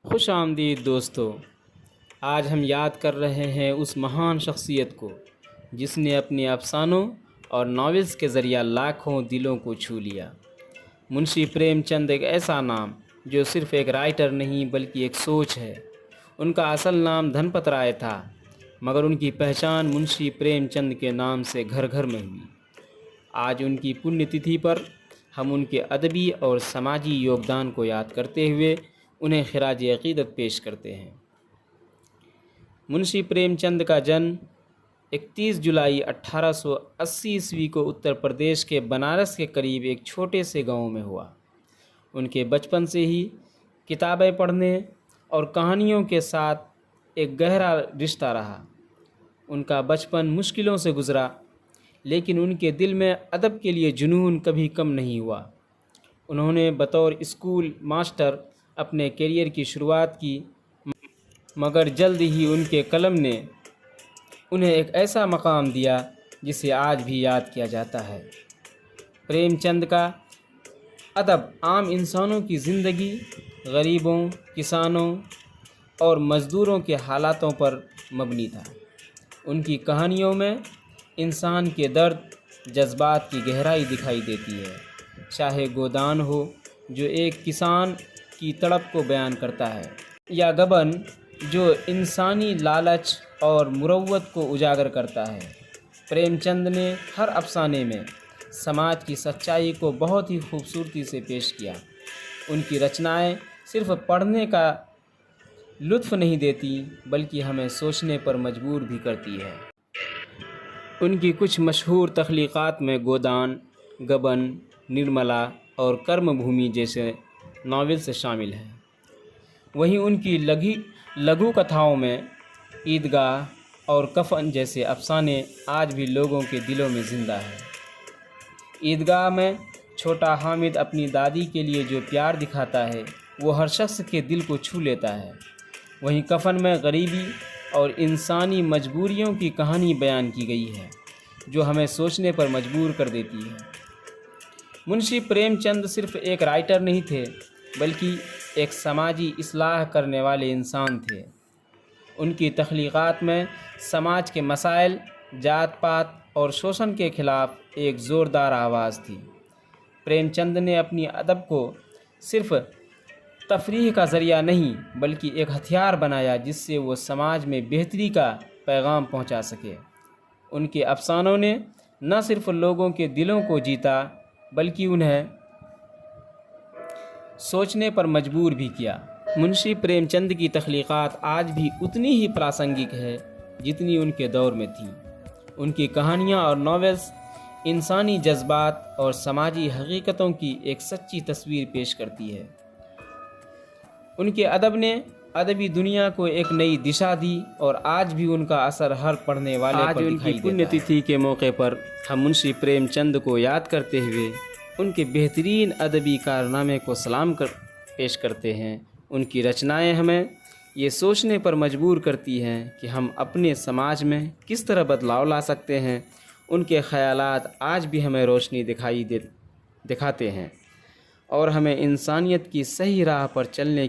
खुश आमदीद दोस्तों। आज हम याद कर रहे हैं उस महान शख्सियत को जिसने अपने अफसानों और नॉवेल्स के ज़रिए लाखों दिलों को छू लिया। मुंशी प्रेमचंद एक ऐसा नाम जो सिर्फ़ एक राइटर नहीं बल्कि एक सोच है। उनका असल नाम धनपत राय था, मगर उनकी पहचान मुंशी प्रेमचंद के नाम से घर घर में हुई। आज उनकी पुण्यतिथि पर हम उनके अदबी और समाजी योगदान को याद करते हुए उन्हें खिराज अक़ीदत पेश करते हैं। मुंशी प्रेमचंद का जन्म 31 जुलाई 1880 ईस्वी को उत्तर प्रदेश के बनारस के करीब एक छोटे से गांव में हुआ। उनके बचपन से ही किताबें पढ़ने और कहानियों के साथ एक गहरा रिश्ता रहा। उनका बचपन मुश्किलों से गुज़रा, लेकिन उनके दिल में अदब के लिए जुनून कभी कम नहीं हुआ। उन्होंने बतौर स्कूल मास्टर अपने करियर की शुरुआत की, मगर जल्द ही उनके कलम ने उन्हें एक ऐसा मकाम दिया जिसे आज भी याद किया जाता है। प्रेमचंद का अदब आम इंसानों की ज़िंदगी, गरीबों, किसानों और मज़दूरों के हालातों पर मबनी था। उनकी कहानियों में इंसान के दर्द, जज्बात की गहराई दिखाई देती है। चाहे गोदान हो जो एक किसान की तड़प को बयान करता है, या गबन जो इंसानी लालच और मुरव्वत को उजागर करता है। प्रेमचंद ने हर अफसाने में समाज की सच्चाई को बहुत ही खूबसूरती से पेश किया। उनकी रचनाएं सिर्फ़ पढ़ने का लुत्फ़ नहीं देती बल्कि हमें सोचने पर मजबूर भी करती है। उनकी कुछ मशहूर तख्लीक़ात में गोदान, गबन, निर्मला और कर्मभूमि जैसे नावल्स शामिल हैं। वहीं उनकी लघु कथाओं में ईदगाह और कफ़न जैसे अफसाने आज भी लोगों के दिलों में ज़िंदा हैं। ईदगाह में छोटा हामिद अपनी दादी के लिए जो प्यार दिखाता है वो हर शख्स के दिल को छू लेता है। वहीं कफ़न में गरीबी और इंसानी मजबूरियों की कहानी बयान की गई है जो हमें सोचने पर मजबूर कर देती है। मुंशी प्रेमचंद सिर्फ़ एक राइटर नहीं थे बल्कि एक समाजी इस्लाह करने वाले इंसान थे। उनकी तख्लीक़ात में समाज के मसाइल, जात पात और शोषण के ख़िलाफ़ एक ज़ोरदार आवाज़ थी। प्रेमचंद ने अपनी अदब को सिर्फ़ तफरीह का ज़रिया नहीं बल्कि एक हथियार बनाया जिससे वो समाज में बेहतरी का पैगाम पहुंचा सके। उनके अफसानों ने न सिर्फ़ लोगों के दिलों को जीता बल्कि उन्हें सोचने पर मजबूर भी किया। मुंशी प्रेमचंद की तख्लीक़ात आज भी उतनी ही प्रासंगिक है जितनी उनके दौर में थी। उनकी कहानियाँ और नॉवेल्स इंसानी जज्बात और समाजी हकीकतों की एक सच्ची तस्वीर पेश करती है। उनके अदब ने अदबी दुनिया को एक नई दिशा दी और आज भी उनका असर हर पढ़ने वाले पर दिखाई देता है। उनकी पुण्यतिथि के मौके पर हम मुंशी प्रेमचंद को याद करते हुए उनके बेहतरीन अदबी कारनामे को सलाम पेश करते हैं। उनकी रचनाएं हमें ये सोचने पर मजबूर करती हैं कि हम अपने समाज में किस तरह बदलाव ला सकते हैं। उनके ख़यालात आज भी हमें रोशनी दिखाते हैं और हमें इंसानियत की सही राह पर चलने की